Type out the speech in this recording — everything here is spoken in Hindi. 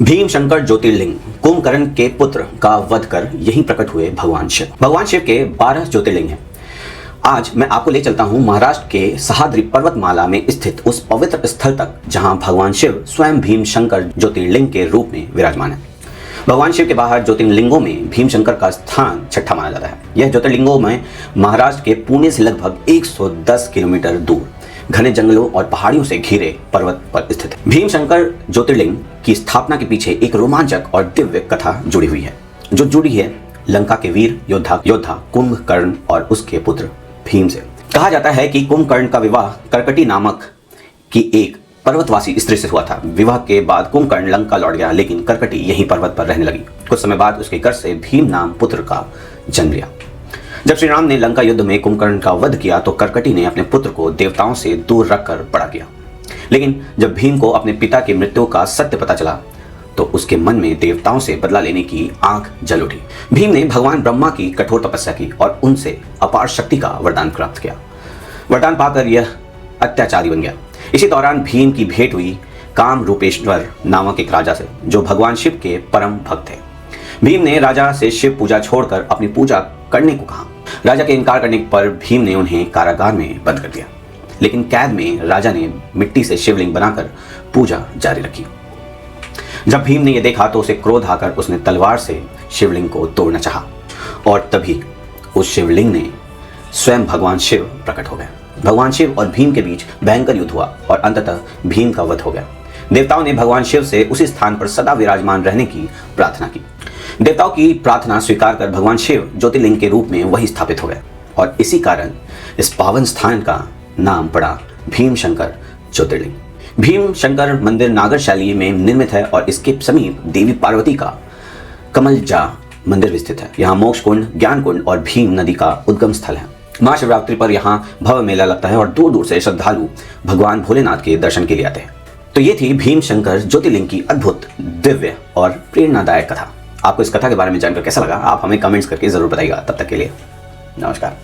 भीम शंकर ज्योतिर्लिंग कुंभकर्ण के पुत्र का वध कर यहीं प्रकट हुए भगवान शिव। भगवान शिव के 12 ज्योतिर्लिंग हैं। आज मैं आपको ले चलता हूं महाराष्ट्र के सह्याद्री पर्वतमाला में स्थित उस पवित्र स्थल तक जहां भगवान शिव स्वयं भीम शंकर ज्योतिर्लिंग के रूप में विराजमान है। भगवान शिव के बाहर ज्योतिर्लिंगों में भीम शंकर का स्थान छठा माना जाता है। यह ज्योतिर्लिंगों में महाराष्ट्र के पुणे से लगभग 110 किलोमीटर दूर घने जंगलों और पहाड़ियों से घिरे पर्वत पर स्थित है। भीम शंकर ज्योतिर्लिंग की स्थापना के पीछे एक रोमांचक और दिव्य कथा जुड़ी हुई है, जो जुड़ी है लंका के वीर योद्धा कुंभकर्ण और उसके पुत्र भीम से। कहा जाता है कि कुंभकर्ण का विवाह कर्कटी नामक की एक पर्वतवासी स्त्री से हुआ था। विवाह के बाद कुंभकर्ण लंका लौट गया, लेकिन कर्कटी यहीं पर्वत पर रहने लगी। कुछ समय बाद उसके गर्भ से भीम नाम पुत्र का जन्म लिया। जब श्री राम ने लंका युद्ध में कुंभकर्ण का वध किया तो कर्कटी ने अपने पुत्र को देवताओं से दूर रखकर बड़ा किया। लेकिन जब भीम को अपने पिता की मृत्यु का सत्य पता चला तो उसके मन में देवताओं से बदला लेने की आंख जल उठी। भीम ने भगवान ब्रह्मा की कठोर तपस्या की और उनसे अपार शक्ति का वरदान प्राप्त किया। वरदान पाकर यह अत्याचारी बन गया। इसी दौरान भीम की भेंट हुई काम रूपेश्वर नामक एक राजा से, जो भगवान शिव के परम भक्त थे। भीम ने राजा से शिव पूजा छोड़कर अपनी पूजा करने को कहा। राजा के इनकार करने पर भीम ने उन्हें कारागार में बंद कर दिया, लेकिन कैद में राजा ने मिट्टी से शिवलिंग बनाकर पूजा जारी रखी। जब भीम ने यह देखा तो उसे क्रोध आकर उसने तलवार से शिवलिंग को तोड़ना चाहा, और तभी उस शिवलिंग ने स्वयं भगवान शिव प्रकट हो गए। भगवान शिव और भीम के बीच भयंकर युद्ध हुआ और अंततः भीम का वध हो गया। देवताओं ने भगवान शिव से उसी स्थान पर सदा विराजमान रहने की प्रार्थना की। देवताओं की प्रार्थना स्वीकार कर भगवान शिव ज्योतिर्लिंग के रूप में वही स्थापित हो गए, और इसी कारण इस पावन स्थान का नाम पड़ा भीम शंकर ज्योतिर्लिंग। भीम शंकर मंदिर नागर शैली में निर्मित है और इसके समीप देवी पार्वती का कमलजा मंदिर भी स्थित है। यहाँ मोक्ष कुंड, ज्ञान कुंड और भीम नदी का उद्गम स्थल है। महाशिवरात्रि पर यहाँ भव्य मेला लगता है और दूर दूर से श्रद्धालु भगवान भोलेनाथ के दर्शन के लिए आते हैं। तो ये थी भीम शंकर ज्योतिर्लिंग की अद्भुत, दिव्य और प्रेरणादायक कथा। आपको इस कथा के बारे में जानकर कैसा लगा, आप हमें कमेंट्स करके जरूर बताइएगा। तब तक के लिए नमस्कार।